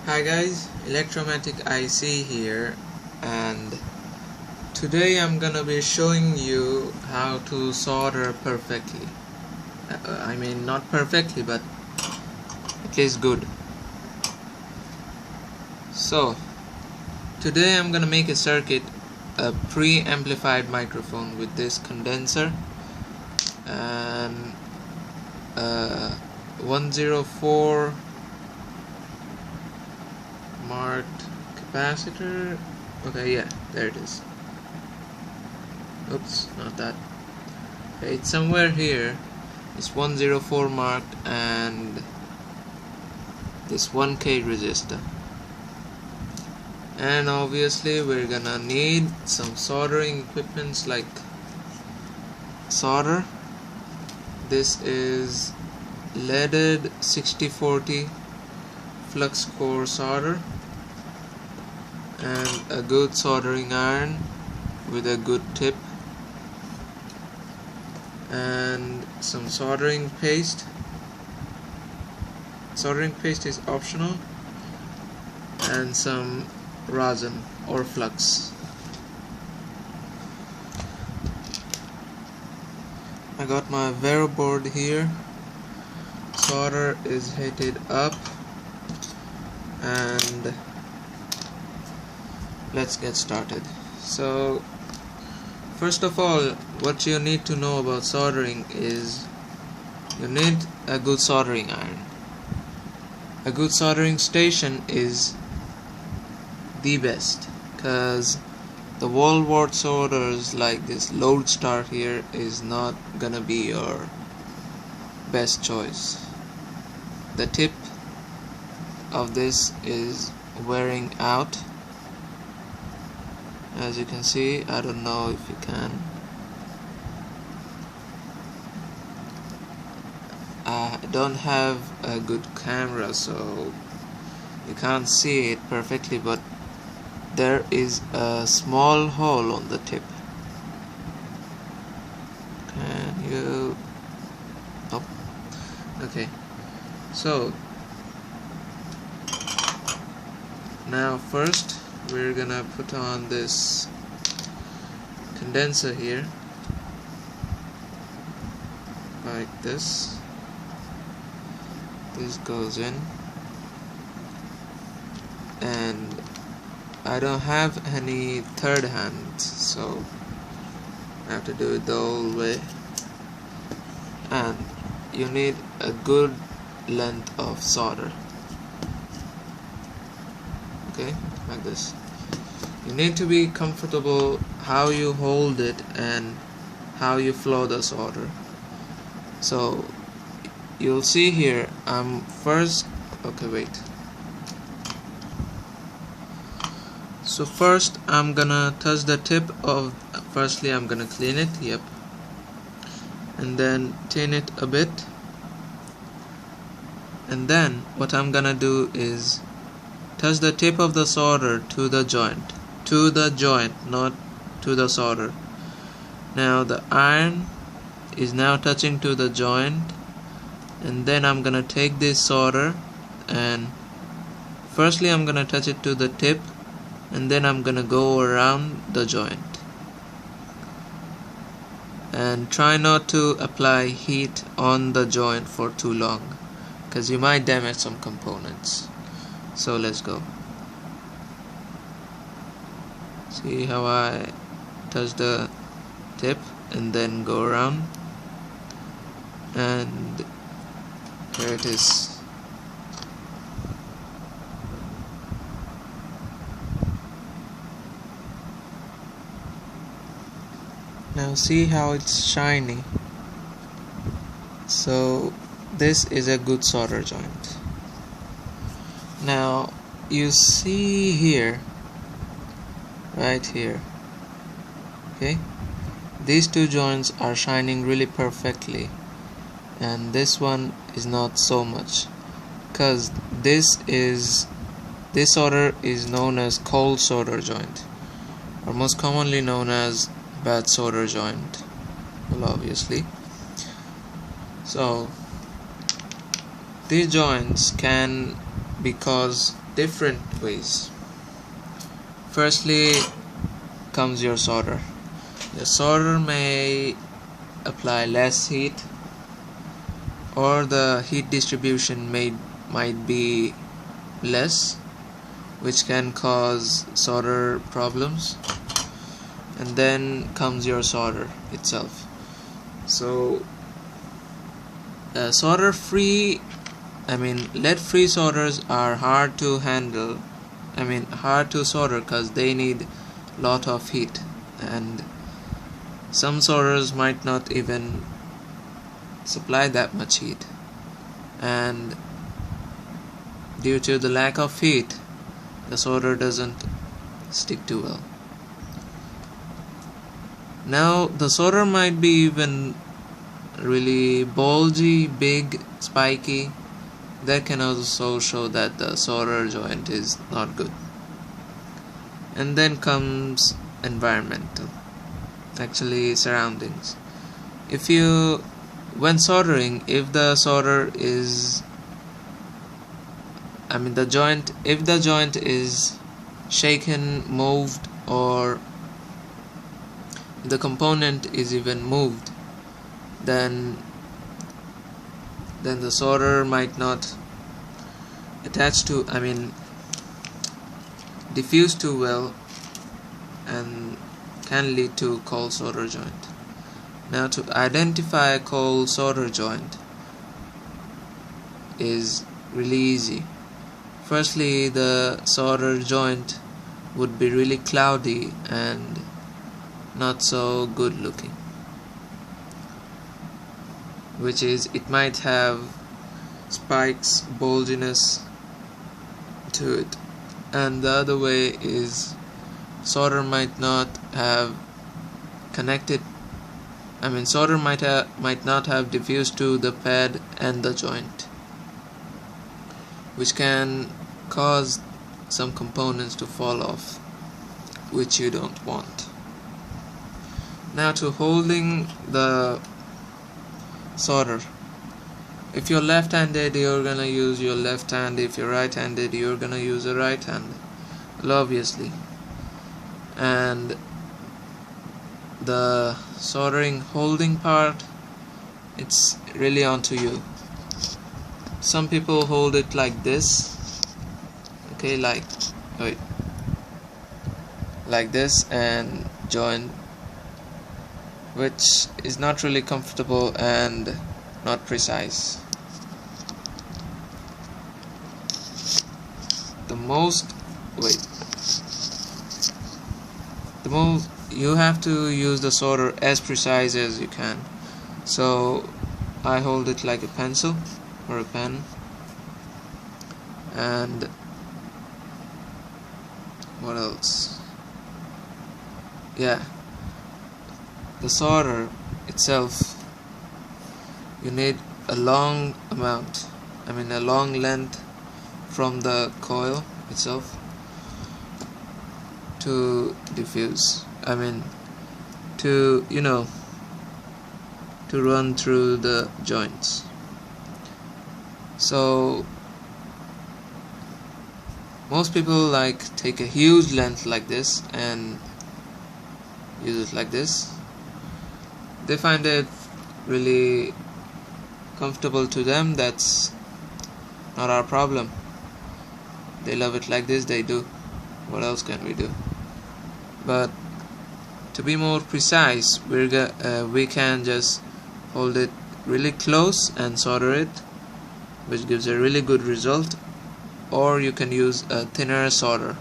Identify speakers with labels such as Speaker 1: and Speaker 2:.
Speaker 1: Hi guys, Electromatic IC here, and today I'm gonna be showing you how to solder perfectly. I mean, not perfectly, but at least good. So today I'm gonna make a circuit, a pre-amplified microphone with this condenser and a 104 marked capacitor. Okay, yeah, there it is. Oops, not that. Okay, it's somewhere here. It's 104 marked and this 1K resistor. And obviously we're gonna need some soldering equipments like solder. This is leaded 6040 flux core solder and a good soldering iron with a good tip and some soldering paste. Soldering paste is optional, and some rosin or flux. I got my Vero board here. Solder is heated up, and let's get started. So first of all, what you need to know about soldering is you need a good soldering iron. A good soldering station is the best, because the wall wart solders like this Lodestar here is not gonna be your best choice. The tip of this is wearing out, as you can see. I don't know if you can. I don't have a good camera, so you can't see it perfectly, but there is a small hole on the tip. Can you? Oh, okay. So now first we're gonna put on this condenser here like this. This goes in, and I don't have any third hand, so I have to do it the old way. And you need a good length of solder. Okay, like this. You need to be comfortable how you hold it and how you flow the solder. So you'll see here, So first I'm gonna touch the tip of, firstly I'm gonna clean it, yep, and then tin it a bit, and then what I'm gonna do is touch the tip of the solder to the joint, not to the solder. Now the iron is now touching to the joint, and then I'm gonna take this solder and firstly I'm gonna touch it to the tip, and then I'm gonna go around the joint. And try not to apply heat on the joint for too long, because you might damage some components. So let's go. See how I touch the tip and then go around, and here it is. Now see how it's shiny. So this is a good solder joint. Now you see here, right here, okay, these two joints are shining really perfectly, and this one is not so much, because this solder is known as cold solder joint, or most commonly known as bad solder joint. Well, obviously. So these joints can, because different ways. Firstly comes your solder. Your solder may apply less heat, or the heat distribution might be less, which can cause solder problems. And then comes your solder itself. So solder free, lead free solders are hard to handle, hard to solder because they need lot of heat, and some solders might not even supply that much heat, and due to the lack of heat the solder doesn't stick too well. Now the solder might be even really bulgy, big, spiky. That can also show that the solder joint is not good. And then comes environmental, actually surroundings. When soldering, if the solder is if the joint is shaken, moved, or the component is even moved, then the solder might not attach to diffuse too well, and can lead to cold solder joint. Now, to identify a cold solder joint is really easy. Firstly, the solder joint would be really cloudy and not so good looking, which is it might have spikes, bulginess to it. And the other way is solder might not have connected, solder might not have diffused to the pad and the joint, which can cause some components to fall off, which you don't want. Now, to holding the solder, if you're left-handed, you're gonna use your left hand. If you're right-handed, you're gonna use a right hand, obviously. And the soldering holding part, it's really onto you. Some people hold it like this, okay, like this, and join, which is not really comfortable and not precise. You have to use the solder as precise as you can. So I hold it like a pencil or a pen, and what else? Yeah, the solder itself, you need a long amount, a long length from the coil itself to diffuse, to run through the joints. So most people take a huge length like this and use it like this. They find it really comfortable to them. That's not our problem. They love it like this, they do. What else can we do? But to be more precise, we can just hold it really close and solder it, which gives a really good result. Or you can use a thinner solder.